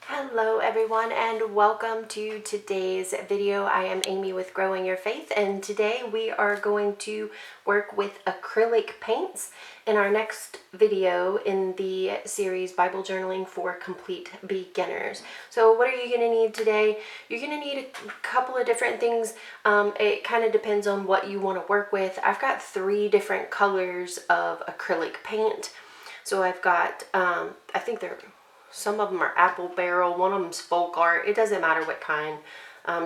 Hello everyone and welcome to today's video. I am Amy with Growing Your Faith, and today we are going to work with acrylic paints in our next video in the series Bible Journaling for Complete Beginners. So what are you going to need today? You're going to need a couple of different things. It kind of depends on what you want to work with. I've got 3 different colors of acrylic paint. So I've got, I think some of them are apple barrel, one of them's folk art. It doesn't matter what kind.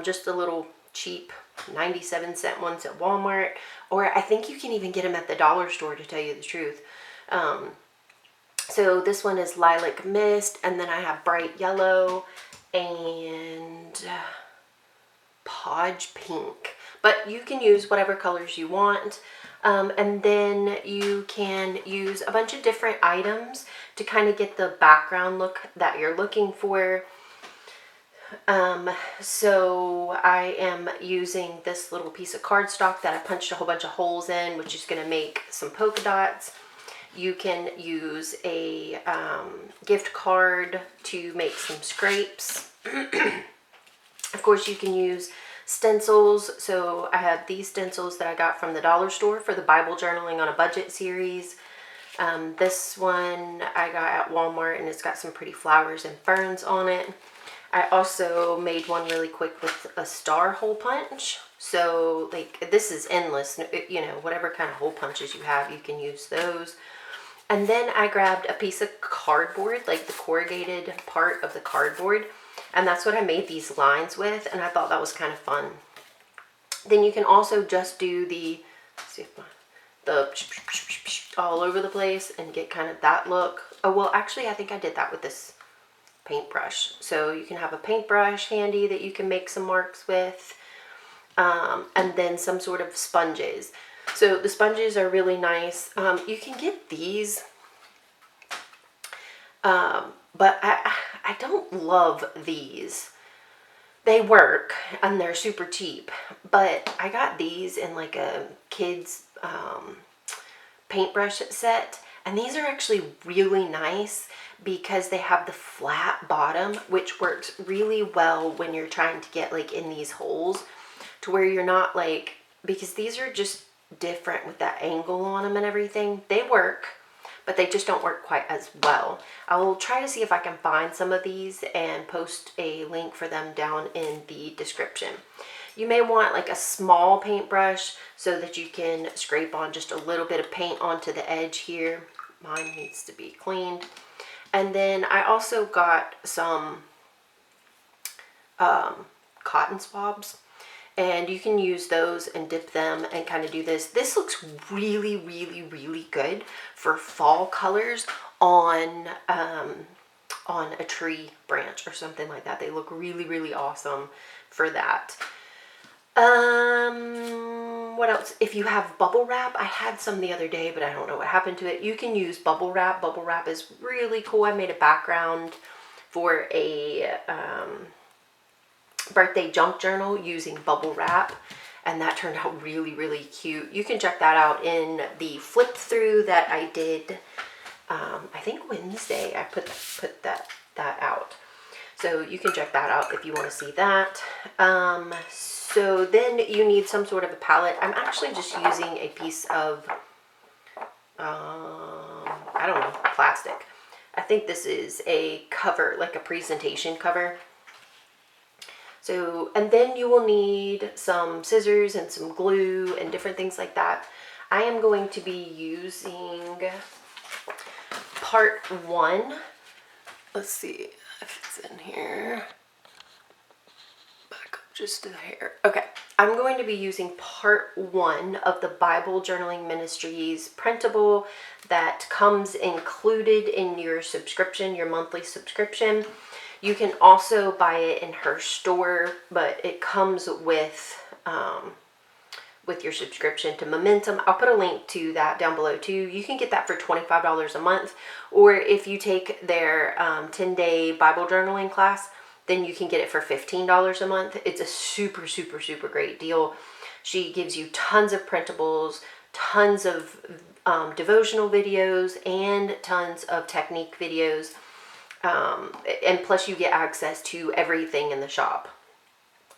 Just the little cheap 97-cent ones at Walmart, or I think you can even get them at the dollar store, to tell you the truth. So this one is lilac mist, and then I have bright yellow and podge pink, but you can use whatever colors you want. And then you can use a bunch of different items to kind of get the background look that you're looking for. So I am using this little piece of cardstock that I punched a whole bunch of holes in, which is going to make some polka dots. You can use a gift card to make some scrapes. Of course, you can use stencils. So I have these stencils that I got from the dollar store for the Bible Journaling on a Budget series. This one I got at Walmart, and it's got some pretty flowers and ferns on it. I also made one really quick with a star hole punch. So like, this is endless, you know, whatever kind of hole punches you have, you can use those. And then I grabbed a piece of cardboard, like the corrugated part of the cardboard, and that's what I made these lines with, and I thought that was kind of fun. Then you can also just do the all over the place and get kind of that look. Oh, well, actually, I think I did that with this paintbrush. So you can have a paintbrush handy that you can make some marks with, and then some sort of sponges. So the sponges are really nice. You can get these, but I don't love these. They work and they're super cheap, but I got these in like a kid's paintbrush set, and these are actually really nice because they have the flat bottom, which works really well when you're trying to get like in these holes, to where you're not like, because these are just different with that angle on them and everything. They work, but they just don't work quite as well. I will try to see if I can find some of these and post a link for them down in the description. You may want like a small paintbrush so that you can scrape on just a little bit of paint onto the edge here. Mine needs to be cleaned. And then I also got some cotton swabs, and you can use those and dip them and kind of do this. This looks really, really, really good for fall colors on a tree branch or something like that. They look really, really awesome for that. What else? If you have bubble wrap, I had some the other day, but I don't know what happened to it. You can use bubble wrap. Bubble wrap is really cool. I made a background for a birthday junk journal using bubble wrap, and that turned out really, really cute. You can check that out in the flip through that I did, I think Wednesday. I put that out, so you can check that out if you want to see that. So then you need some sort of a palette. I'm actually just using a piece of I don't know, plastic. I think this is a cover, like a presentation cover. So, and then you will need some scissors and some glue and different things like that. I am going to be using part 1. Let's see if it's in here. Back up just a hair. Okay, I'm going to be using part 1 of the Bible Journaling Ministries printable that comes included in your subscription, your monthly subscription. You can also buy it in her store, but it comes with your subscription to Momentum. I'll put a link to that down below too. You can get that for $25 a month, or if you take their 10-day Bible journaling class, then you can get it for $15 a month. It's a super, super, super great deal. She gives you tons of printables, tons of devotional videos, and tons of technique videos. And plus you get access to everything in the shop.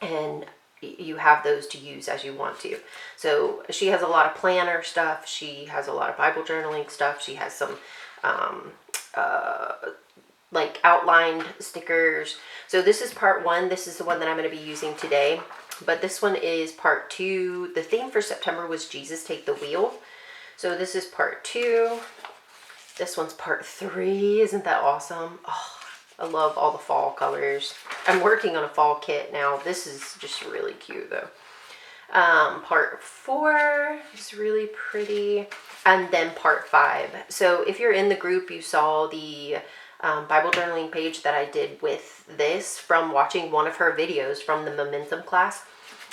And you have those to use as you want to. So she has a lot of planner stuff. She has a lot of Bible journaling stuff. She has some like outlined stickers. So this is part 1. This is the one that I'm going to be using today. But this one is part 2. The theme for September was Jesus Take the Wheel. So this is part 2. This one's part 3. Isn't that awesome? Oh, I love all the fall colors. I'm working on a fall kit now. This is just really cute though. Part 4 is really pretty. And then part 5. So if you're in the group, you saw the Bible journaling page that I did with this from watching one of her videos from the Momentum class.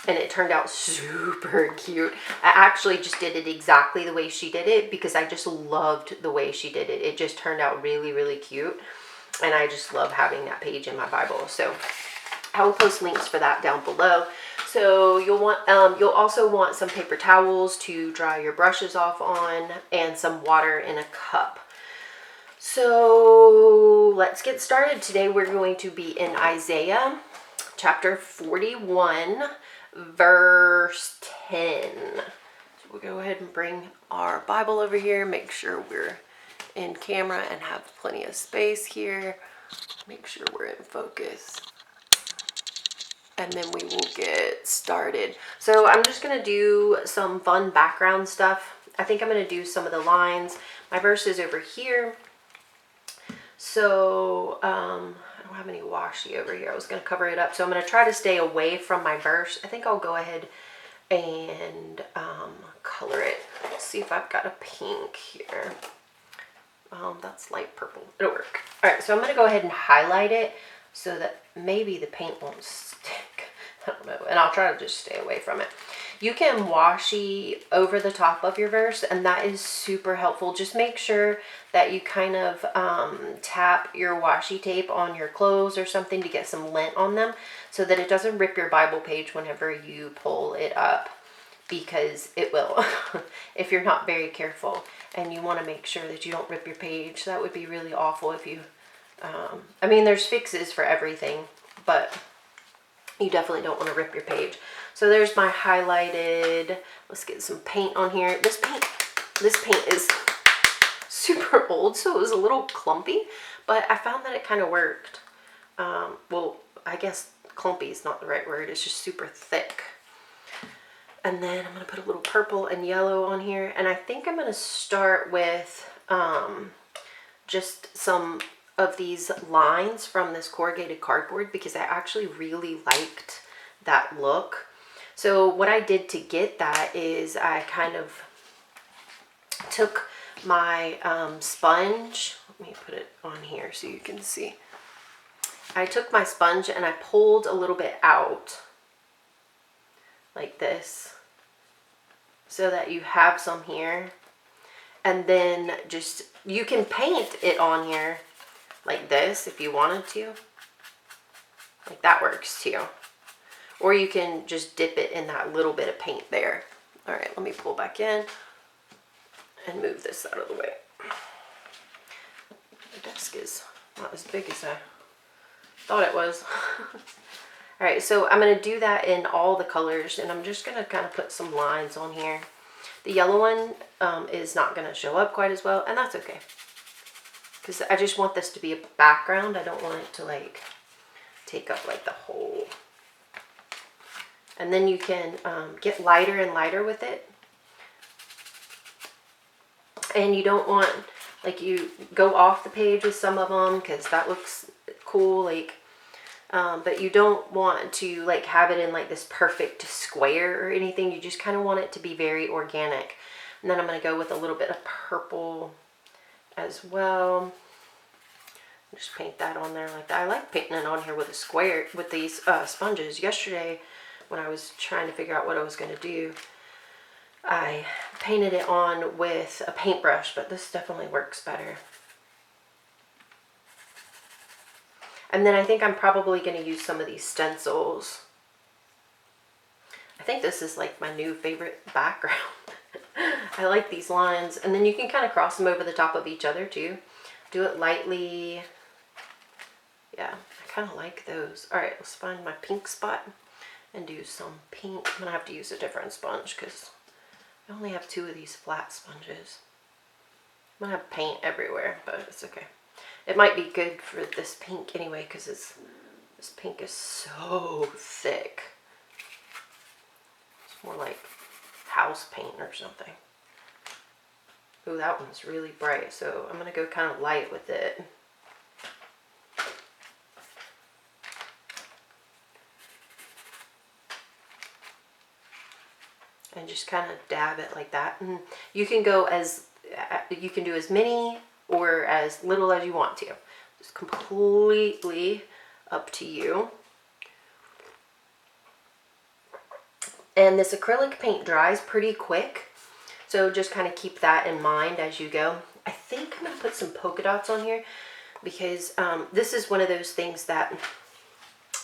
And it turned out super cute. I actually just did it exactly the way she did it because I just loved the way she did it. It just turned out really, really cute. And I just love having that page in my Bible. So I will post links for that down below. So you'll also want some paper towels to dry your brushes off on, and some water in a cup. So let's get started. Today we're going to be in Isaiah chapter 41, verse 10. So we'll go ahead and bring our Bible over here, make sure we're in camera and have plenty of space here. Make sure we're in focus. And then we will get started. So I'm just going to do some fun background stuff. I think I'm going to do some of the lines. My verse is over here. So I don't have any washi over here. I was going to cover it up. So I'm going to try to stay away from my verse. I think I'll go ahead and color it. Let's see if I've got a pink here. That's light purple. It'll work. All right, so I'm going to go ahead and highlight it so that maybe the paint won't stick. I don't know. And I'll try to just stay away from it. You can washi over the top of your verse, and that is super helpful. Just make sure that you kind of tap your washi tape on your clothes or something to get some lint on them so that it doesn't rip your Bible page whenever you pull it up, because it will if you're not very careful. And you want to make sure that you don't rip your page. That would be really awful if you, I mean, there's fixes for everything, but you definitely don't want to rip your page. So there's my highlighted. Let's get some paint on here. This paint is super old, so it was a little clumpy, but I found that it kind of worked. Well, I guess clumpy is not the right word. It's just super thick. And then I'm going to put a little purple and yellow on here. And I think I'm going to start with just some of these lines from this corrugated cardboard because I actually really liked that look. So what I did to get that is I kind of took my sponge. Let me put it on here so you can see. I took my sponge and I pulled a little bit out like this so that you have some here. And then just, you can paint it on here like this if you wanted to. Like that works too. Or you can just dip it in that little bit of paint there. All right, let me pull back in and move this out of the way. The desk is not as big as I thought it was. All right, so I'm going to do that in all the colors, and I'm just going to kind of put some lines on here. The yellow one is not going to show up quite as well, and that's okay. Because I just want this to be a background. I don't want it to like take up like the whole. And then you can get lighter and lighter with it. And you don't want, like, you go off the page with some of them because that looks cool, like, but you don't want to like have it in like this perfect square or anything. You just kind of want it to be very organic. And then I'm going to go with a little bit of purple as well. Just paint that on there like that. I like painting it on here with a square, with these sponges. Yesterday when I was trying to figure out what I was going to do, I painted it on with a paintbrush, but this definitely works better. And then I think I'm probably going to use some of these stencils. I think this is like my new favorite background. I like these lines. And then you can kind of cross them over the top of each other too. Do it lightly. Yeah, I kind of like those. All right, let's find my pink spot and do some pink. I'm gonna have to use a different sponge because I only have 2 of these flat sponges. I'm gonna have paint everywhere, but it's okay. It might be good for this pink anyway because this pink is so thick. It's more like house paint or something. Ooh, that one's really bright, so I'm gonna go kind of light with it. And just kind of dab it like that. And you can do as many or as little as you want to. It's completely up to you. And this acrylic paint dries pretty quick, so just kind of keep that in mind as you go. I think I'm going to put some polka dots on here because this is one of those things that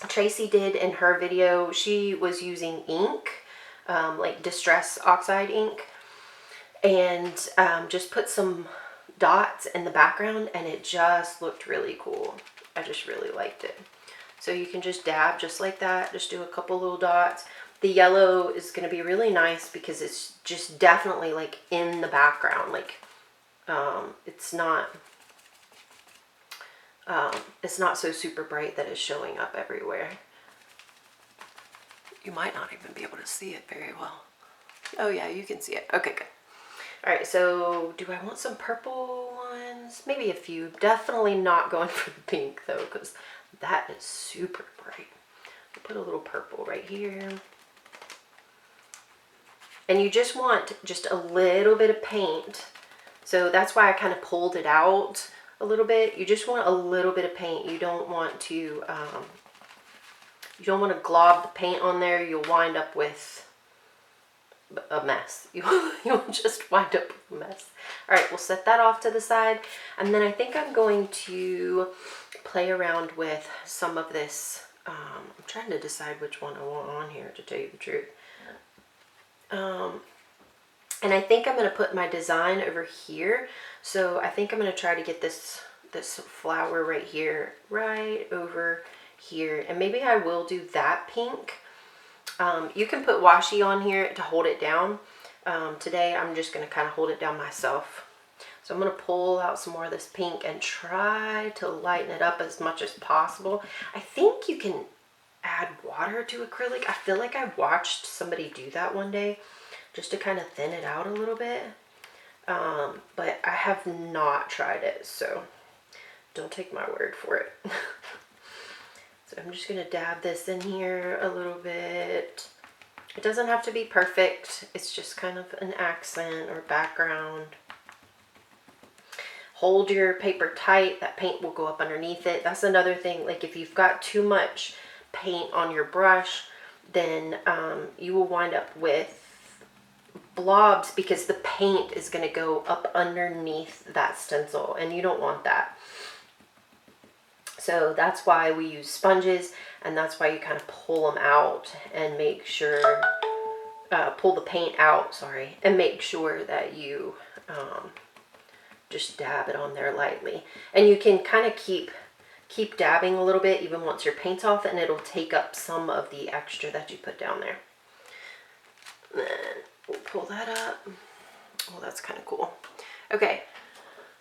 Tracy did in her video. She was using ink, like Distress Oxide ink, and just put some dots in the background, and it just looked really cool. I just really liked it. So you can just dab just like that. Just do a couple little dots. The yellow is going to be really nice because it's just definitely like in the background. Like it's not so super bright that it's showing up everywhere. You might not even be able to see it very well. Oh yeah, you can see it. Okay, good. All right, so do I want some purple ones? Maybe a few. Definitely not going for the pink though, because that is super bright. I'll put a little purple right here. And you just want just a little bit of paint. So that's why I kind of pulled it out a little bit. You just want a little bit of paint. You don't want to glob the paint on there. You'll wind up with a mess. You'll just wind up with a mess. All right, we'll set that off to the side. And then I think I'm going to play around with some of this. I'm trying to decide which one I want on here, to tell you the truth. And I think I'm going to put my design over here. So I think I'm going to try to get this flower right here, right over here. And maybe I will do that pink. You can put washi on here to hold it down. Today I'm just going to kind of hold it down myself. So I'm going to pull out some more of this pink and try to lighten it up as much as possible. I think you can add water to acrylic. I feel like I watched somebody do that one day just to kind of thin it out a little bit. But I have not tried it, so don't take my word for it. So I'm just going to dab this in here a little bit. It doesn't have to be perfect. It's just kind of an accent or background. Hold your paper tight. That paint will go up underneath it. That's another thing. Like if you've got too much paint on your brush, then you will wind up with blobs because the paint is going to go up underneath that stencil, and you don't want that. So that's why we use sponges, and that's why you kind of pull them out and make sure, pull the paint out, sorry, and make sure that you just dab it on there lightly. And you can kind of keep dabbing a little bit even once your paint's off, and it'll take up some of the extra that you put down there. And then we'll pull that up. Well, that's kind of cool. Okay,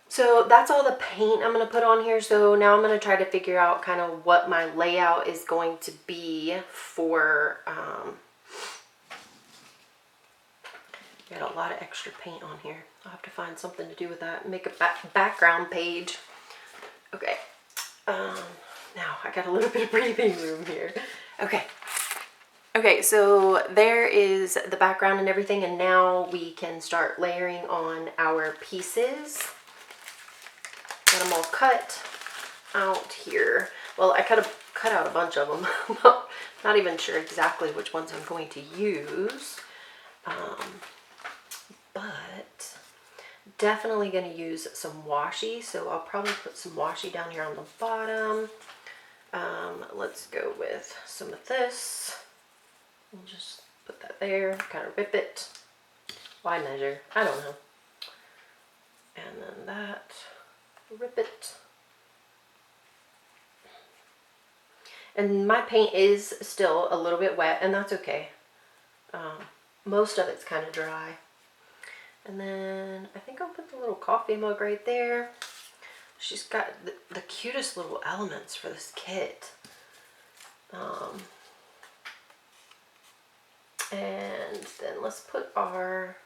so that's all the paint I'm going to put on here. So now I'm going to try to figure out kind of what my layout is going to be for, got a lot of extra paint on here. I'll have to find something to do with that. Make a background page. Okay. Now I got a little bit of breathing room here. Okay, so there is the background and everything, and now we can start layering on our pieces. Got them all cut out here. Well, I cut out a bunch of them. Not even sure exactly which ones I'm going to use. But definitely going to use some washi, so I'll probably put some washi down here on the bottom. Let's go with some of this. We'll just put that there, kind of rip it. Why measure? I don't know. And then that, rip it. And my paint is still a little bit wet, and that's okay. Most of it's kind of dry. And then I think I'll put the little coffee mug right there. She's got the cutest little elements for this kit. And then let's put our...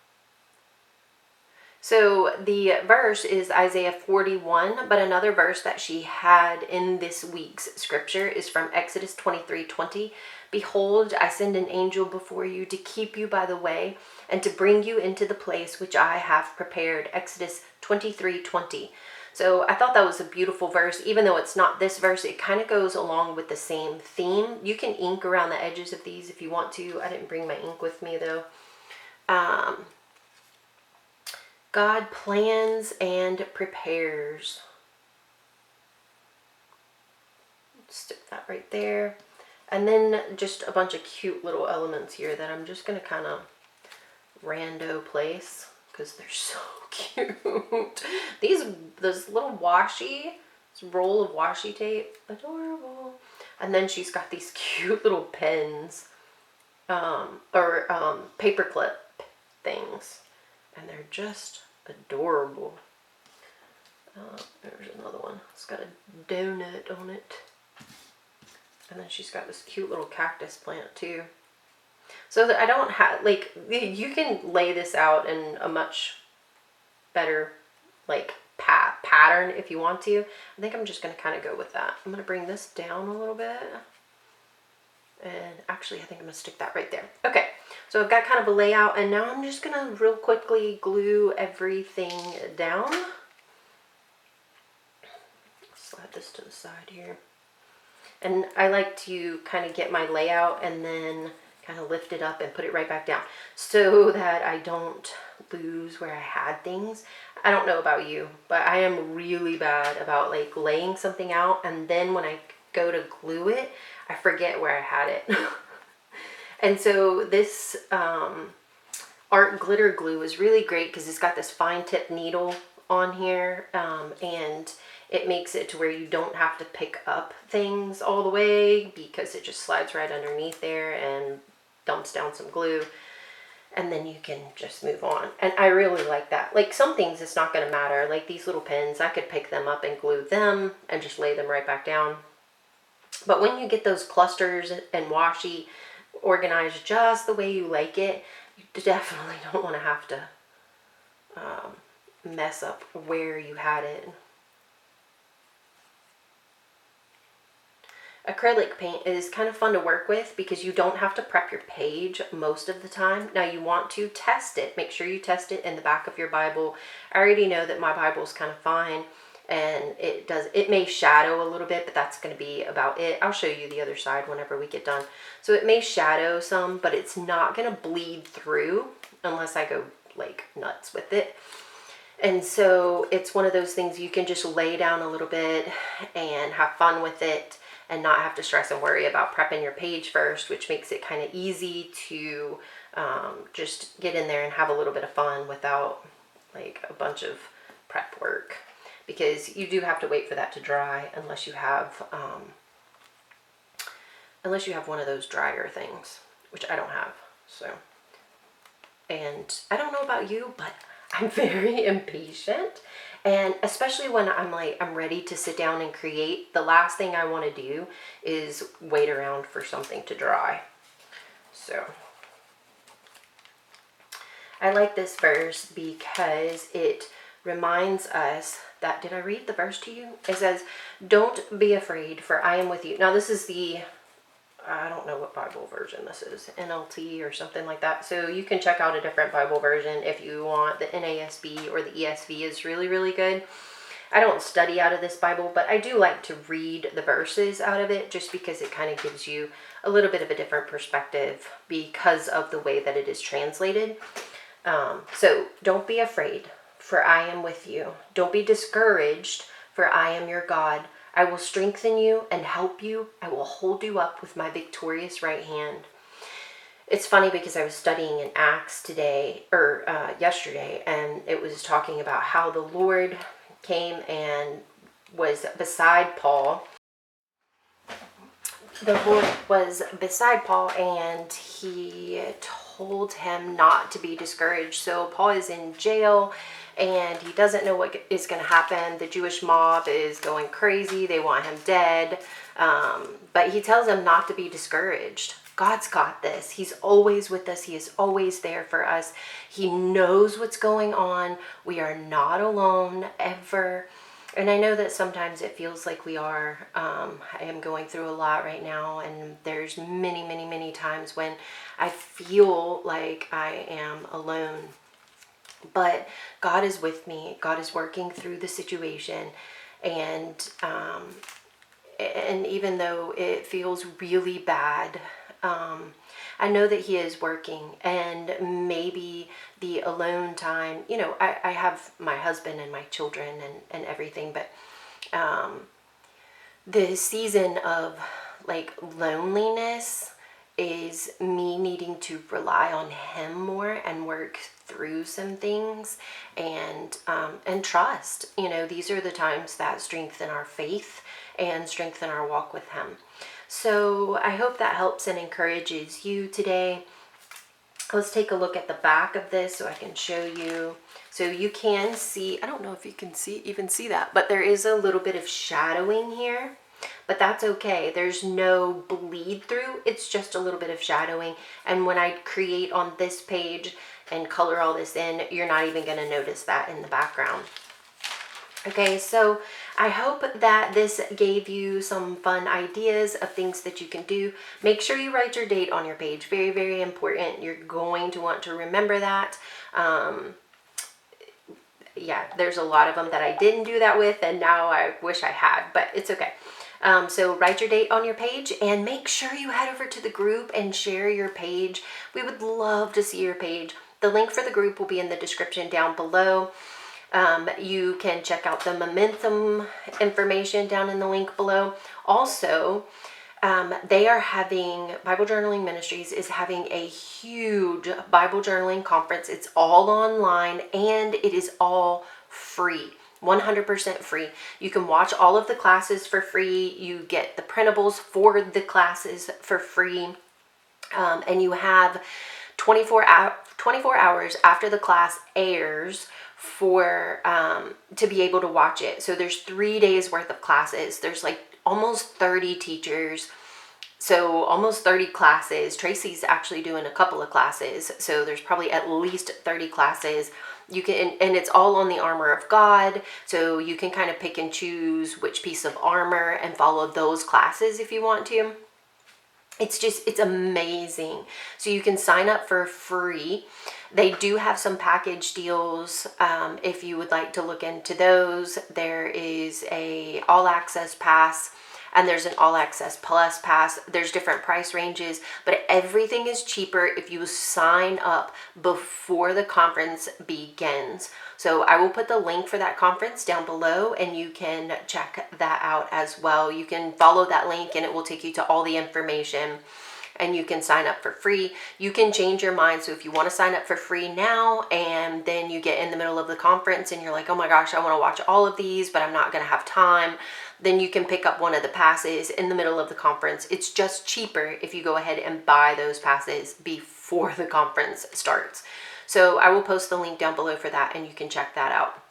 So the verse is Isaiah 41, but another verse that she had in this week's scripture is from Exodus 23:20. Behold, I send an angel before you to keep you by the way and to bring you into the place which I have prepared. Exodus 23:20. So I thought that was a beautiful verse. Even though it's not this verse, it kind of goes along with the same theme. You can ink around the edges of these if you want to. I didn't bring my ink with me though. God plans and prepares. Stick that right there. And then just a bunch of cute little elements here that I'm just going to kind of rando place because they're so cute. This little washi, this roll of washi tape, adorable. And then she's got these cute little pens, paper clip things. And they're just adorable. There's another one. It's got a donut on it. And then she's got this cute little cactus plant too. So that I don't have, like, you can lay this out in a much better, like, pattern if you want to. I think I'm just going to kind of go with that. I'm going to bring this down a little bit. And actually, I think I'm going to stick that right there. Okay, so I've got kind of a layout, and now I'm just going to real quickly glue everything down. Slide this to the side here. And I like to kind of get my layout and then kind of lift it up and put it right back down so that I don't lose where I had things. I don't know about you, but I am really bad about like laying something out, and then when I go to glue it, I forget where I had it. And so this art glitter glue is really great because it's got this fine tip needle on here, and it makes it to where you don't have to pick up things all the way because it just slides right underneath there and dumps down some glue, and then you can just move on. And I really like that. Like some things it's not going to matter, like these little pins, I could pick them up and glue them and just lay them right back down. But when you get those clusters and washi organized just the way you like it, you definitely don't want to have to mess up where you had it. Acrylic paint is kind of fun to work with because you don't have to prep your page most of the time. Now you want to test it. Make sure you test it in the back of your Bible. I already know that my Bible is kind of fine, and it may shadow a little bit, but that's going to be about it. I'll show you the other side whenever we get done. So it may shadow some, but it's not going to bleed through unless I go like nuts with it. And so it's one of those things you can just lay down a little bit and have fun with it and not have to stress and worry about prepping your page first, which makes it kind of easy to just get in there and have a little bit of fun without like a bunch of prep work. Because you do have to wait for that to dry unless you have one of those dryer things, which I don't have. So, and I don't know about you, but I'm very impatient, and especially when I'm ready to sit down and create, the last thing I want to do is wait around for something to dry. So I like this verse because it reminds us that, did I read the verse to you? It says, "Don't be afraid, for I am with you." Now this is I don't know what Bible version this is, NLT or something like that. So you can check out a different Bible version if you want. The NASB or the ESV is really, really good. I don't study out of this Bible, but I do like to read the verses out of it just because it kind of gives you a little bit of a different perspective because of the way that it is translated. So don't be afraid, for I am with you. Don't be discouraged, for I am your God. I will strengthen you and help you. I will hold you up with my victorious right hand. It's funny because I was studying in Acts today, or yesterday, and it was talking about how the Lord came and was beside Paul. The Lord was beside Paul, and he told him not to be discouraged. So Paul is in jail, and he doesn't know what is going to happen. The Jewish mob is going crazy. They want him dead. But he tells him not to be discouraged. God's got this. He's always with us. He is always there for us. He knows what's going on. We are not alone ever. And I know that sometimes it feels like we are. I am going through a lot right now, and there's many, many, many times when I feel like I am alone. But God is with me. God is working through the situation, and even though it feels really bad, I know that He is working. And maybe the alone time, you know, I have my husband and my children and everything, but the season of like loneliness is me needing to rely on Him more and work through some things, and trust. You know, these are the times that strengthen our faith and strengthen our walk with Him. So I hope that helps and encourages you today. Let's take a look at the back of this so I can show you. So you can see, I don't know if you can even see that, but there is a little bit of shadowing here, but that's okay. There's no bleed through. It's just a little bit of shadowing. And when I create on this page and color all this in, you're not even going to notice that in the background. Okay, so I hope that this gave you some fun ideas of things that you can do. Make sure you write your date on your page. Very, very important. You're going to want to remember that. Yeah, there's a lot of them that I didn't do that with, and now I wish I had, but it's okay. So write your date on your page, and make sure you head over to the group and share your page. We would love to see your page. The link for the group will be in the description down below. You can check out the momentum information down in the link below. Also, they are having, Bible Journaling Ministries is having a huge Bible journaling conference. It's all online, and it is all free. 100% free. You can watch all of the classes for free. You get the printables for the classes for free. And you have 24 hours after the class airs for to be able to watch it. So there's 3 days worth of classes. There's like almost 30 teachers, so almost 30 classes. Tracy's actually doing a couple of classes, so there's probably at least 30 classes. You can, and it's all on the armor of God, so you can kind of pick and choose which piece of armor and follow those classes if you want to. It's amazing. So you can sign up for free. They do have some package deals. If you would like to look into those, there is a all access pass, and there's an all access plus pass. There's different price ranges, but everything is cheaper if you sign up before the conference begins. So I will put the link for that conference down below, and you can check that out as well. You can follow that link, and it will take you to all the information, and you can sign up for free. You can change your mind. So if you want to sign up for free now, and then you get in the middle of the conference and you're like, oh my gosh, I want to watch all of these, but I'm not going to have time, then you can pick up one of the passes in the middle of the conference. It's just cheaper if you go ahead and buy those passes before the conference starts. So I will post the link down below for that, and you can check that out.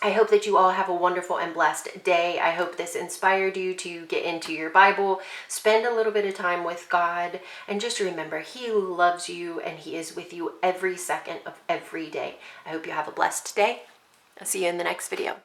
I hope that you all have a wonderful and blessed day. I hope this inspired you to get into your Bible, spend a little bit of time with God, and just remember, He loves you and He is with you every second of every day. I hope you have a blessed day. I'll see you in the next video.